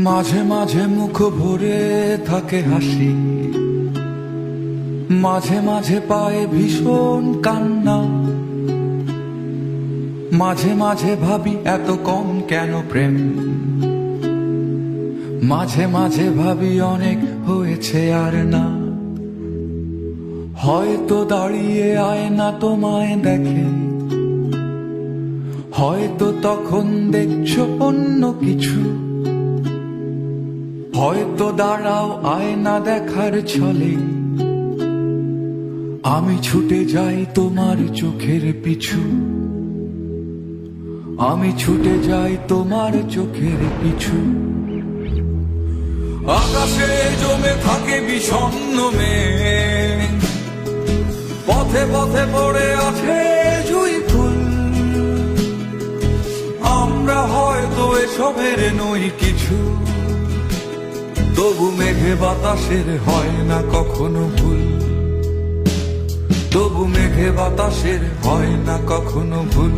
মাঝে মাঝে মুখ ভরে থাকে হাসি, মাঝে মাঝে পায়ে ভীষণ কান্না। মাঝে মাঝে ভাবি এত কম কেন প্রেম, মাঝে মাঝে ভাবি অনেক হয়েছে আর না। হয়তো দাঁড়িয়ে আয়না তোমায় দেখে, হয়তো তখন দেখছো অন্য কিছু। হয়তো দাঁড়াও আয়না দেখার ছলে, আমি ছুটে যাই তোমার চোখের পিছু। আমি ছুটে যাই তোমার চোখের পিছু। আকাশে জমে থাকে বিষণ্ণ মেঘ, পথে পথে পড়ে আছে জুঁই ফুল। আমরা হয়তো এসবের নই কিছু, তবু মেঘে বাতাসের হয় না কখনো ভুল। তবু মেঘে বাতাসের হয় না কখনো ভুল।